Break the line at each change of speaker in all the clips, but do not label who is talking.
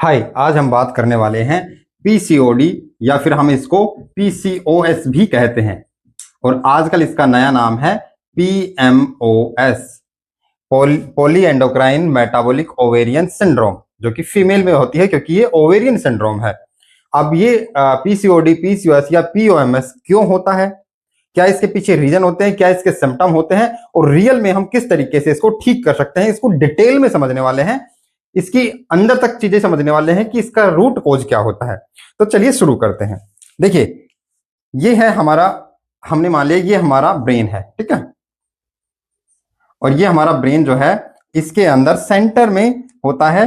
हाय, आज हम बात करने वाले हैं पीसीओडी या फिर हम इसको पीसीओएस भी कहते हैं और आजकल इसका नया नाम है PMOS, poly endocrine metabolic ovarian syndrome, जो कि फीमेल में होती है क्योंकि ये ओवेरियन सिंड्रोम है। अब ये पीसीओडी, पीसीओएस या पीओएमएस क्यों होता है, क्या इसके पीछे रीजन होते हैं, क्या इसके सिम्टम होते हैं और रियल में हम किस तरीके से इसको ठीक कर सकते हैं, इसको डिटेल में समझने वाले हैं, इसकी अंदर तक चीजें समझने वाले हैं कि इसका रूट कोज क्या होता है। तो चलिए शुरू करते हैं। देखिए, ये है हमारा, हमने मान लिया ये हमारा ब्रेन है, ठीक है। और ये हमारा ब्रेन जो है, इसके अंदर सेंटर में होता है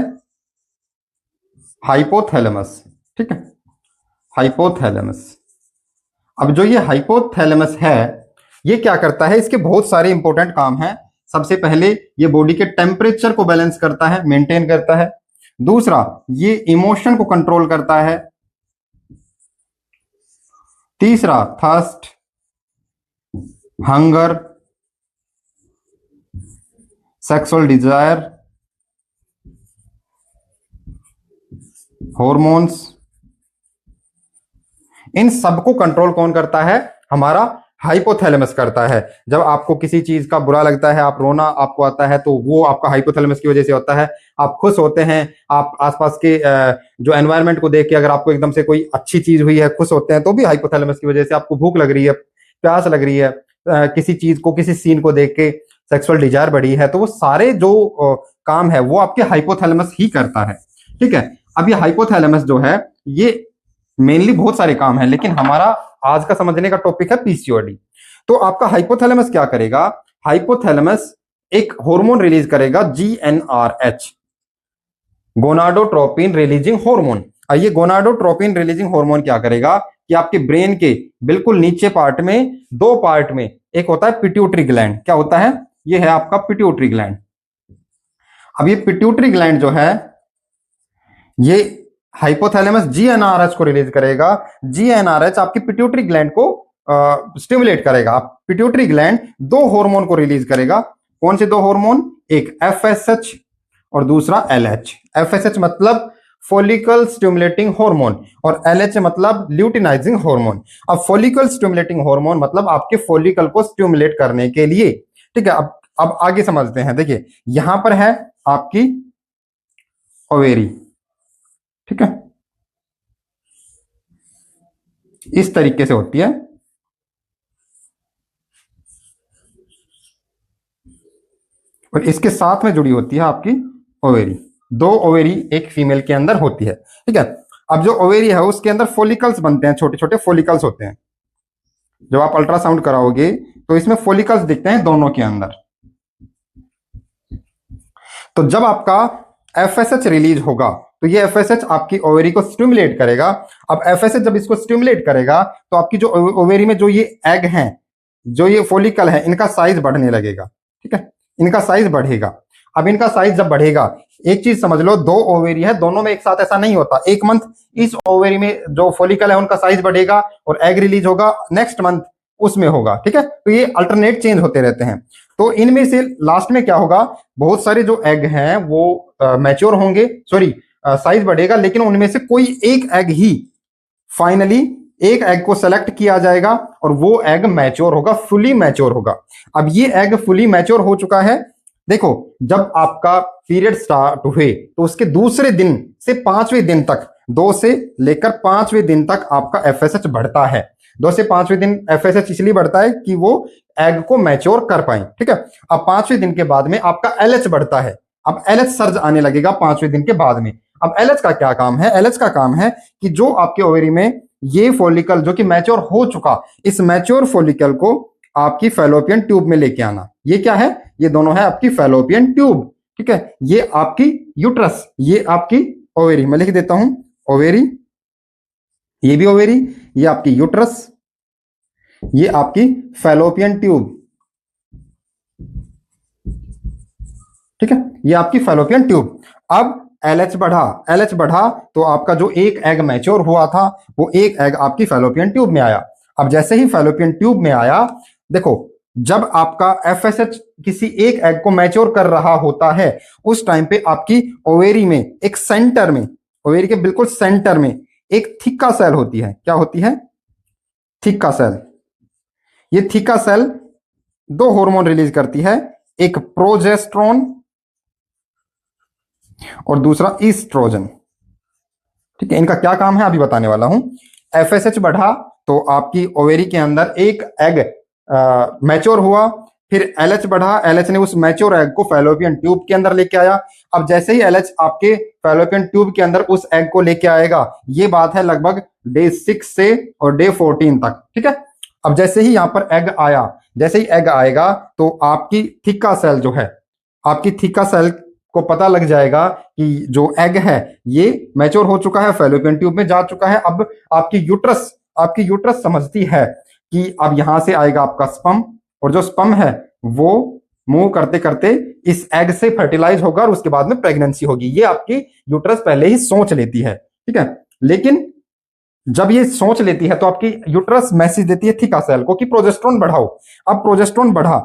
हाइपोथैलेमस, ठीक है, हाइपोथैलेमस। अब जो ये हाइपोथैलेमस है, ये क्या करता है, इसके बहुत सारे इंपॉर्टेंट काम हैं। सबसे पहले ये बॉडी के टेम्परेचर को बैलेंस करता है, मेंटेन करता है। दूसरा, ये इमोशन को कंट्रोल करता है। तीसरा, thirst, hunger, sexual desire, hormones, इन सबको कंट्रोल कौन करता है? हमारा हाइपोथैलेमस करता है। जब आपको किसी चीज का बुरा लगता है, आप रोना आपको आता है, तो वो आपका हाइपोथैलेमस की वजह से होता है। आप खुश होते हैं, आप आसपास के जो एनवायरनमेंट को देख के अगर आपको एकदम से कोई अच्छी चीज हुई है, खुश होते हैं, तो भी हाइपोथैलेमस की वजह से। आपको भूख लग रही है, प्यास लग रही है, किसी चीज को, किसी सीन को देख के सेक्सुअल डिजायर बढ़ी है, तो वो सारे जो काम है वो आपके हाइपोथैलेमस ही करता है, ठीक है। अब ये हाइपोथैलेमस जो है, ये मेनली बहुत सारे काम है, लेकिन हमारा आज का समझने का टॉपिक है पीसीओडी। तो आपका हाइपोथैलेमस क्या करेगा? हाइपोथैलेमस एक हार्मोन रिलीज करेगा, जीएनआरएच, गोनाडोट्रोपिन रिलीजिंग हार्मोन। और ये गोनाडोट्रोपिन रिलीजिंग हार्मोन क्या करेगा कि आपके ब्रेन के बिल्कुल नीचे पार्ट में, दो पार्ट में, एक होता है पिट्यूटरी ग्लैंड। क्या होता है? ये है आपका पिट्यूटरी ग्लैंड। अब ये पिट्यूटरी ग्लैंड जो है, ये हाइपोथैलेमस जीएनआरएच को रिलीज करेगा। जीएनआरएच आपकी पिट्यूटरी ग्लैंड को स्टिमुलेट करेगा। पिट्यूटरी ग्लैंड दो हार्मोन को रिलीज करेगा। कौन से दो हार्मोन? एक एफएसएच और दूसरा एलएच। एफएसएच मतलब फॉलिकल स्टिमुलेटिंग हार्मोन और एलएच मतलब ल्यूटिनाइजिंग हार्मोन। अब फॉलिकल स्टिमुलेटिंग हार्मोन मतलब आपके फॉलिकल को स्टिमुलेट करने के लिए, ठीक है। अब आगे समझते हैं। देखिए, यहां पर है आपकी ओवेरी, ठीक है, इस तरीके से होती है। और इसके साथ में जुड़ी होती है आपकी ओवेरी। दो ओवेरी एक फीमेल के अंदर होती है, ठीक है। अब जो ओवेरी है उसके अंदर फॉलिकल्स बनते हैं, छोटे छोटे फॉलिकल्स होते हैं। जब आप अल्ट्रासाउंड कराओगे तो इसमें फॉलिकल्स दिखते हैं दोनों के अंदर। तो जब आपका एफएसएच रिलीज होगा तो ये एफएसएच आपकी ओवेरी को स्टिमुलेट करेगा। अब एफएसएच जब इसको स्टिमुलेट करेगा तो आपकी जो ओवेरी में जो ये एग हैं, जो ये फॉलिकल है, इनका साइज बढ़ने लगेगा, ठीक है, इनका साइज बढ़ेगा। अब इनका साइज जब बढ़ेगा, एक चीज समझ लो, दो ओवेरी है, दोनों में एक साथ ऐसा नहीं होता। एक मंथ इस ओवेरी में जो फॉलिकल है उनका साइज बढ़ेगा और एग रिलीज होगा, नेक्स्ट मंथ उसमें होगा, ठीक है। तो ये अल्टरनेट चेंज होते रहते हैं। तो इनमें से लास्ट में क्या होगा, बहुत सारे जो एग हैं वो मैच्योर होंगे, सॉरी साइज बढ़ेगा, लेकिन उनमें से कोई एक एग ही फाइनली, एक एग को सेलेक्ट किया जाएगा और वो एग मैच्योर होगा, फुली मैच्योर होगा। अब ये एग फुली मैच्योर हो चुका है। देखो, जब आपका पीरियड स्टार्ट हुए तो उसके दूसरे दिन से 5वें दिन तक, 2 से लेकर 5वें दिन तक आपका एफएसएच बढ़ता है। 2 से 5वें दिन एफएसएच इसलिए बढ़ता है कि वो एग को मैच्योर कर पाए, ठीक है। अब 5वें दिन के बाद में आपका एलएच बढ़ता है। अब एलएच सर्ज आने लगेगा 5वें दिन के बाद में। अब एलएच का क्या काम है? एलएच का काम है कि जो आपके ओवेरी में ये फॉलिकल जो कि मैच्योर हो चुका, इस मैच्योर फॉलिकल को आपकी फैलोपियन ट्यूब में लेके आना। ये क्या है? ये दोनों है आपकी फैलोपियन ट्यूब, ठीक है। ये आपकी यूट्रस, ये आपकी ओवेरी, मैं लिख देता हूं ओवेरी, ये भी ओवेरी, ये आपकी यूट्रस, ये आपकी फैलोपियन ट्यूब, ठीक है, ये आपकी फैलोपियन ट्यूब। अब एलएच बढ़ा, एलएच बढ़ा तो आपका जो एक एग मैच्योर हुआ था वो एक एग आपकी फैलोपियन ट्यूब में आया। अब जैसे ही फैलोपियन ट्यूब में आया, देखो, जब आपका एफएसएच किसी एक एग को मैच्योर कर रहा होता है, उस टाइम पे आपकी ओवेरी में एक सेंटर में ओवेरी के बिल्कुल सेंटर में एक थिका सेल होती है। क्या होती है? थिका सेल। ये थिका सेल दो हार्मोन रिलीज करती है, एक प्रोजेस्टेरोन और दूसरा ईस्ट्रोजन। ठीक है, इनका क्या काम है अभी बताने वाला हूं। एफएसएच बढ़ा तो आपकी ओवेरी के अंदर एक एग मैच्योर हुआ, फिर एलएच बढ़ा, एलएच ने उस मैच्योर एग को फैलोपियन ट्यूब के अंदर लेके आया। अब जैसे ही एलएच आपके फैलोपियन ट्यूब के अंदर उस एग को लेके आएगा, ये बात है लगभग डे 6 से और डे 14 तक। ठीक है, अब जैसे ही यहां पर एग आया, जैसे ही एग आएगा तो आपकी थिका सेल जो है, आपकी थिका सेल को पता लग जाएगा कि जो एग है ये मैच्योर हो चुका है, फैलोपियन ट्यूब में जा चुका है। अब आपकी यूट्रस समझती है कि अब यहां से आएगा आपका स्पर्म, और जो स्पर्म है वो मूव करते करते इस एग से फर्टिलाइज होगा और उसके बाद में प्रेगनेंसी होगी। ये आपकी यूट्रस पहले ही सोच लेती है। ठीक है, लेकिन जब ये सोच लेती है तो आपकी यूट्रस मैसेज देती है थिका सेल को कि प्रोजेस्टेरोन बढ़ाओ। अब प्रोजेस्टेरोन बढ़ा,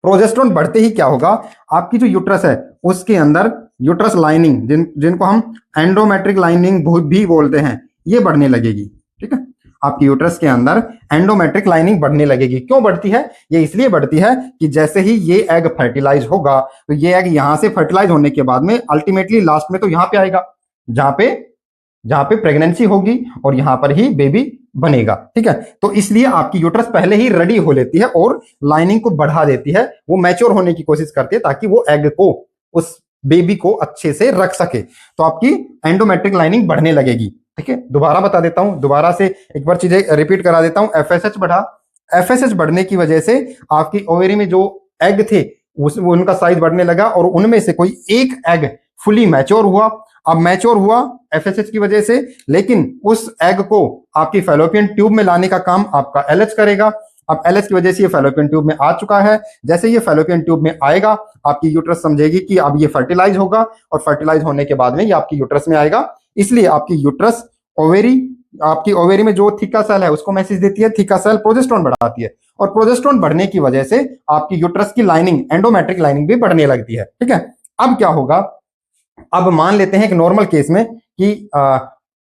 प्रोजेस्टेरोन बढ़ते ही क्या होगा, आपकी जो यूट्रस है उसके अंदर यूट्रस लाइनिंग, जिनको हम एंडोमेट्रिक लाइनिंग भी बोलते हैं, ये बढ़ने लगेगी। ठीक है, आपकी यूट्रस के अंदर एंडोमेट्रिक लाइनिंग बढ़ने लगेगी। क्यों बढ़ती है? ये इसलिए बढ़ती है कि जैसे ही ये एग फर्टिलाइज होगा तो ये एग यहां से फर्टिलाइज होने के बाद में अल्टीमेटली लास्ट में तो यहां पे आएगा जहां पे प्रेगनेंसी होगी और यहां पर ही बेबी बनेगा। ठीक है, तो इसलिए आपकी यूट्रस पहले ही रेडी हो लेती है और लाइनिंग को बढ़ा देती है, वो मैच्योर होने की कोशिश करती है ताकि वो एग को, उस बेबी को अच्छे से रख सके। तो आपकी एंडोमेट्रिक लाइनिंग बढ़ने लगेगी। ठीक है, दोबारा बता देता हूं, दोबारा से एक बार चीजें रिपीट करा देता हूं। एफएसएच बढ़ा, एफएसएच बढ़ने की वजह से आपकी ओवेरी में जो एग थे उनका साइज बढ़ने लगा और उनमें से कोई एक एग फुली मैच्योर हुआ। अब मैच्योर हुआ एफएसएच की वजह से, लेकिन उस एग को आपकी फैलोपियन ट्यूब में लाने का काम आपका एलएच करेगा। अब एलएच की वजह से ये फैलोपियन ट्यूब में आ चुका है। जैसे ये फैलोपियन ट्यूब में आएगा, आपकी यूट्रस समझेगी कि अब ये फर्टिलाइज होगा और फर्टिलाइज होने के बाद में ये आपकी यूट्रस में आएगा। इसलिए आपकी यूट्रस आपकी ओवेरी में जो थिका सेल है उसको मैसेज देती है, थिका सेल प्रोजेस्टेरोन बढ़ाती है और प्रोजेस्टेरोन बढ़ने की वजह से आपकी यूट्रस की लाइनिंग, एंडोमेट्रिक लाइनिंग भी बढ़ने लगती है। ठीक है, अब क्या होगा, अब मान लेते हैं कि नॉर्मल केस में कि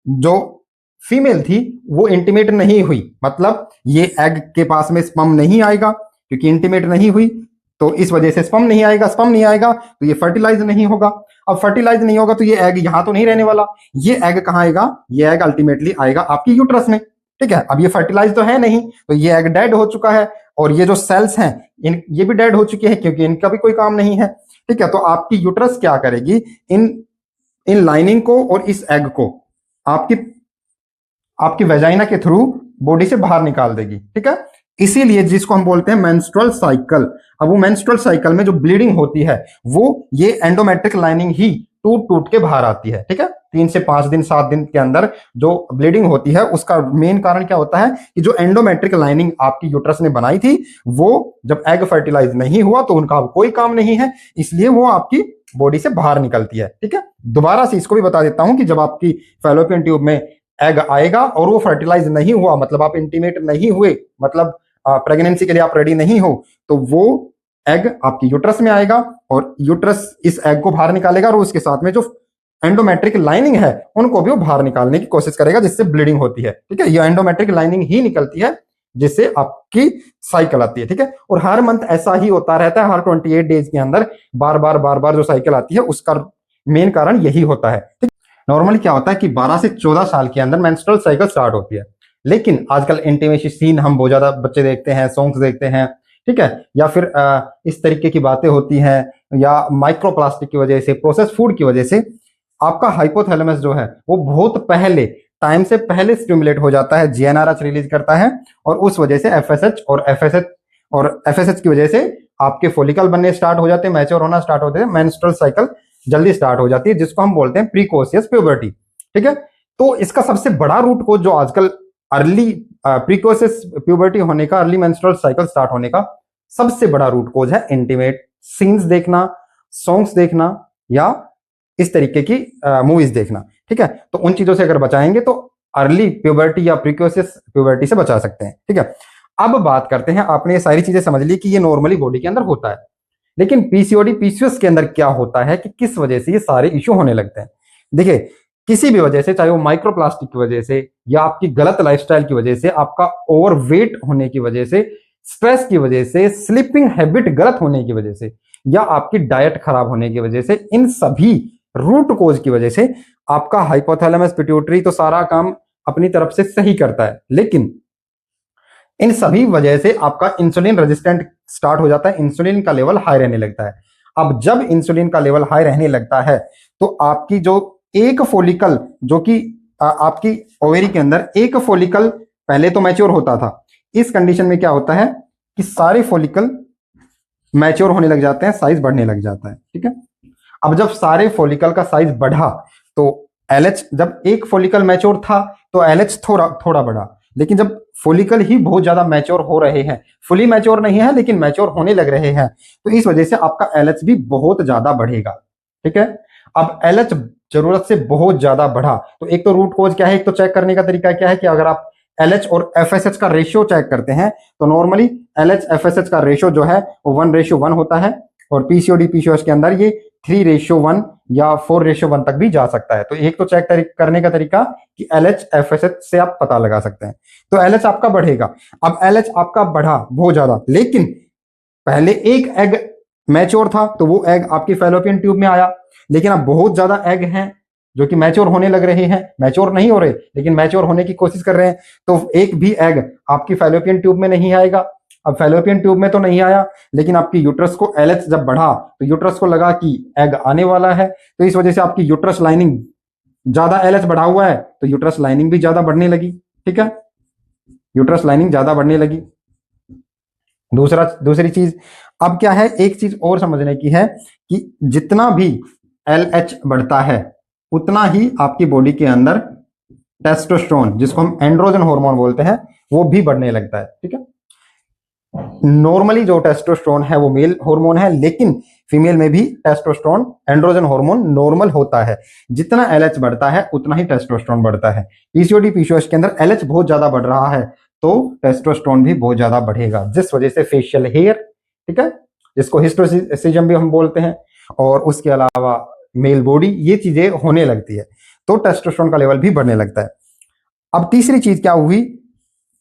जो फीमेल थी वो इंटीमेट नहीं हुई, मतलब ये एग के पास में स्पर्म नहीं आएगा क्योंकि इंटीमेट नहीं हुई, तो इस वजह से स्पर्म नहीं आएगा। स्पर्म नहीं आएगा तो ये फर्टिलाइज नहीं होगा। अब फर्टिलाइज नहीं होगा तो ये एग यहां तो नहीं रहने वाला, ये एग कहां आएगा, ये एग अल्टीमेटली आएगा आपकी यूट्रस में। ठीक है, अब ये फर्टिलाइज तो है नहीं, तो ये एग डेड हो चुका है और ये जो सेल्स हैं ये भी डेड हो चुके हैं क्योंकि इनका भी कोई काम नहीं है। ठीक है, तो आपकी यूट्रस क्या करेगी, इन लाइनिंग को और इस एग को आपकी वेजाइना के थ्रू बॉडी से बाहर निकाल देगी। ठीक है, इसीलिए जिसको हम बोलते हैं मेंस्ट्रुअल साइकिल। अब वो मेंस्ट्रुअल साइकिल में जो ब्लीडिंग होती है वो ये एंडोमेट्रिक लाइनिंग ही टूट टूट के बाहर आती है। ठीक है, 3 से 5 दिन 7 दिन के अंदर जो ब्लीडिंग होती है उसका मेन कारण क्या होता है कि जो एंडोमेट्रिक लाइनिंग आपकी यूट्रस ने बनाई थी वो जब एग फर्टिलाइज नहीं हुआ तो उनका अब कोई काम नहीं है, इसलिए वो आपकी बॉडी से बाहर निकलती है। ठीक है, दोबारा से इसको भी बता देता हूं कि जब आपकी फैलोपियन ट्यूब में एग आएगा और वो फर्टिलाइज नहीं हुआ, मतलब आप इंटीमेट नहीं हुए, मतलब प्रेगनेंसी के लिए आप रेडी नहीं हो, तो वो एग आपकी यूट्रस में आएगा और यूट्रस इस एग को बाहर निकालेगा और उसके साथ में जो एंडोमेट्रिक लाइनिंग है उनको भी वो बाहर निकालने की कोशिश करेगा जिससे ब्लीडिंग होती है। ठीक है, ये एंडोमेट्रिक लाइनिंग ही निकलती है जिससे आपकी साइकिल आती है। ठीक है, और हर मंथ ऐसा ही होता रहता है, हर 28 डेज के अंदर बार बार जो साइकिल आती है उसका मेन कारण यही होता है। ठीक, नॉर्मली क्या होता है कि 12 से 14 साल के अंदर मेंस्ट्रुअल साइकिल स्टार्ट होती है, लेकिन आजकल इंटीमेसी सीन हम बहुत ज्यादा बच्चे देखते हैं, सॉन्ग्स देखते हैं। ठीक है, या फिर इस तरीके की बातें होती हैं, या माइक्रोप्लास्टिक की वजह से, प्रोसेस फूड की वजह से आपका हाइपोथैलेमस जो है वो बहुत पहले, टाइम से पहले स्टिमुलेट हो जाता है, जीएनआरएच रिलीज करता है और उस वजह से एफएसएच की वजह से आपके फॉलिकल बनने स्टार्ट हो जाते हैं, मैच्योर होना स्टार्ट होते हैं, मेंस्ट्रुअल साइकिल जल्दी स्टार्ट हो जाती है, जिसको हम बोलते हैं प्रीकोशियस प्यूबर्टी। ठीक है, तो इसका सबसे बड़ा रूट कोज जो आजकल अर्ली प्रीकोशियस प्यूबर्टी होने का, अर्ली मेंस्ट्रुअल साइकिल स्टार्ट होने का सबसे बड़ा रूट कोज है इंटीमेट सीन्स देखना, सॉन्ग्स देखना या इस तरीके की मूवीज देखना। ठीक है, तो उन चीजों से अगर बचाएंगे तो अर्ली प्यूबर्टी या प्रीकोशियस प्यूबर्टी से बचा सकते हैं। ठीक है, अब बात करते हैं, आपने ये सारी चीजें समझ ली कि ये नॉर्मली बॉडी के अंदर होता है, लेकिन पीसीओडी पीसीओएस के अंदर क्या होता है कि किस वजह से ये सारे इश्यू होने लगते हैं। देखिए, किसी भी वजह से, चाहे वो माइक्रोप्लास्टिक की वजह से या आपकी गलत लाइफस्टाइल की वजह से, आपका ओवरवेट होने की वजह से, स्ट्रेस की वजह से, स्लीपिंग हैबिट गलत होने की वजह से, या आपकी डाइट खराब होने की वजह से, इन सभी रूट कोज की वजह से आपका हाइपोथैलेमस पिट्यूटरी तो सारा काम अपनी तरफ से सही करता है, लेकिन इन सभी वजह से आपका इंसुलिन रेजिस्टेंट स्टार्ट हो जाता है, इंसुलिन का लेवल हाई रहने लगता है। अब जब इंसुलिन का लेवल हाई रहने लगता है तो आपकी जो एक फोलिकल, जो कि आपकी ओवेरी के अंदर एक फोलिकल पहले तो मैच्योर होता था, इस कंडीशन में क्या होता है कि सारे फोलिकल मैच्योर होने लग जाते हैं, साइज बढ़ने लग जाता है, ठीक है। अब जब सारे फोलिकल का साइज बढ़ा तो एलएच, जब एक फोलिकल मैच्योर था तो एलएच थोड़ा थोड़ा बढ़ा, लेकिन जब फोलिकल ही बहुत ज्यादा मैच्योर हो रहे हैं, फुली मैच्योर नहीं है लेकिन मैच्योर होने लग रहे हैं, तो इस वजह से आपका एलएच भी बहुत ज्यादा बढ़ेगा, ठीक है। अब एलएच जरूरत से बहुत ज्यादा बढ़ा तो एक तो रूट कोज क्या है, एक तो चेक करने का तरीका क्या है कि अगर आप एलएच और एफएसएच का रेशियो चेक करते हैं तो नॉर्मली एलएच एफएसएच का रेशियो जो है वो 1:1 होता है, और पीसीओडी पीसीओएस के अंदर ये 3:1 या 4:1 तक भी जा सकता है। तो एक तो चेक करने का तरीका कि एलएच एफएसएच से आप पता लगा सकते हैं। तो एलएच आपका बढ़ेगा। अब एलएच आपका बढ़ा बहुत ज्यादा, लेकिन पहले एक एग मैच्योर था तो वो एग आपकी फैलोपियन ट्यूब में आया, लेकिन अब बहुत ज्यादा एग हैं जो कि मैच्योर होने लग रहे हैं, मैच्योर नहीं हो रहे लेकिन मैच्योर होने की कोशिश कर रहे हैं, तो एक भी एग आपकी फैलोपियन ट्यूब में नहीं आएगा। अब फैलोपियन ट्यूब में तो नहीं आया, लेकिन आपकी यूट्रस को एलएच जब बढ़ा तो यूट्रस को लगा कि एग आने वाला है, तो इस वजह से आपकी यूट्रस लाइनिंग, ज्यादा एलएच बढ़ा हुआ है तो यूट्रस लाइनिंग भी ज्यादा बढ़ने लगी, ठीक है, यूट्रस लाइनिंग ज्यादा बढ़ने लगी। दूसरी चीज, अब क्या है, एक चीज और समझने की है कि जितना भी एलएच बढ़ता है उतना ही आपकी बॉडी के अंदर टेस्टोस्टेरोन, जिसको हम एंड्रोजन हार्मोन बोलते हैं, वो भी बढ़ने लगता है, ठीक है। नॉर्मली जो टेस्टोस्टेरोन है वो मेल हार्मोन है, लेकिन फीमेल में भी टेस्टोस्टेरोन एंड्रोजन हार्मोन नॉर्मल होता है। जितना एलएच बढ़ता है उतना ही टेस्टोस्टेरोन बढ़ता है। पीसीओडी पीसीओएस के अंदर एलएच बहुत ज्यादा बढ़ रहा है तो टेस्टोस्टेरोन भी बहुत ज्यादा बढ़ेगा, जिस वजह से फेशियल हेयर, ठीक है, जिसको हिस्टोसिज्म भी हम बोलते हैं, और उसके अलावा मेल बॉडी, ये चीजें होने लगती है, तो टेस्टोस्टेरोन का लेवल भी बढ़ने लगता है। अब तीसरी चीज क्या हुई,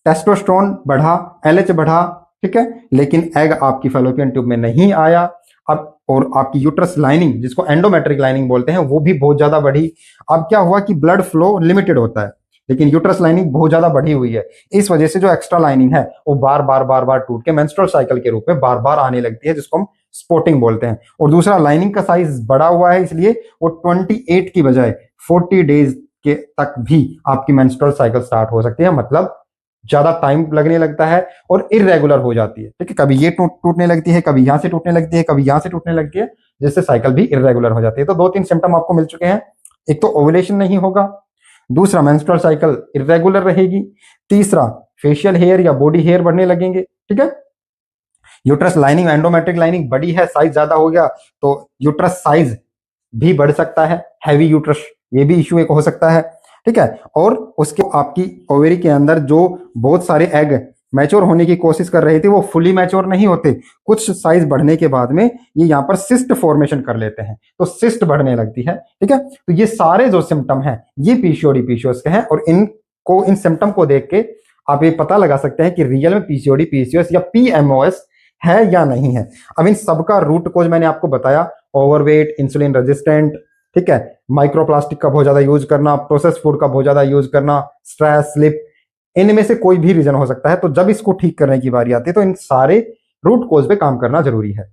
टेस्टोस्टेरोन बढ़ा, एलएच बढ़ा, ठीक है, लेकिन एग आपकी फैलोपियन ट्यूब में नहीं आया। अब और आपकी यूट्रस लाइनिंग, जिसको एंडोमेट्रिक लाइनिंग बोलते हैं, वो भी बहुत ज्यादा बढ़ी। अब क्या हुआ कि ब्लड फ्लो लिमिटेड होता है, लेकिन यूट्रस लाइनिंग बहुत ज्यादा बढ़ी हुई है, इस वजह से जो एक्स्ट्रा लाइनिंग है वो बार बार टूट के मेंस्ट्रुअल साइकिल के रूप में बार बार आने लगती है, जिसको हम स्पॉटिंग बोलते हैं। और दूसरा, लाइनिंग का साइज बड़ा हुआ है, इसलिए वो 28 की बजाय 40 डेज के तक भी आपकी मेंस्ट्रुअल साइकिल स्टार्ट हो सकती है, मतलब ज्यादा टाइम लगने लगता है और इरेगुलर हो जाती है, ठीक है, कभी ये टूटने लगती है, कभी यहां से टूटने लगती है, कभी यहां से टूटने लगती है, जिससे साइकिल भी इरेगुलर हो जाती है। तो 2-3 सिम्टम आपको मिल चुके हैं, एक तो ओवुलेशन नहीं होगा, दूसरा मेंस्ट्रुअल साइकिल इरेगुलर रहेगी, तीसरा फेशियल हेयर या बॉडी हेयर बढ़ने लगेंगे, ठीक है। यूट्रस लाइनिंग, एंडोमेट्रिक लाइनिंग बड़ी है, साइज ज्यादा हो गया तो यूट्रस साइज भी बढ़ सकता है, हैवी यूट्रस, ये भी इश्यू एक हो सकता है, ठीक है। और उसके आपकी ओवेरी के अंदर जो बहुत सारे एग मैच्योर होने की कोशिश कर रहे थे वो फुली मैच्योर नहीं होते, कुछ साइज बढ़ने के बाद में ये यहाँ पर सिस्ट फॉर्मेशन कर लेते हैं, तो सिस्ट बढ़ने लगती है, ठीक है। तो ये सारे जो सिम्टम हैं ये पीसीओडी पीसीओएस के हैं, और इनको, इन सिम्टम को देख के आप ये पता लगा सकते हैं कि रियल में पीसीओडी पीसीओएस या पीएमओएस है या नहीं है। अब इन सबका रूट कोज मैंने आपको बताया, ओवरवेट, इंसुलिन रेजिस्टेंट, ठीक है, माइक्रोप्लास्टिक का बहुत ज्यादा यूज करना, प्रोसेस फूड का बहुत ज्यादा यूज करना, स्ट्रेस, स्लिप, इनमें से कोई भी रीजन हो सकता है। तो जब इसको ठीक करने की बारी आती है तो इन सारे रूट कोज पे काम करना जरूरी है।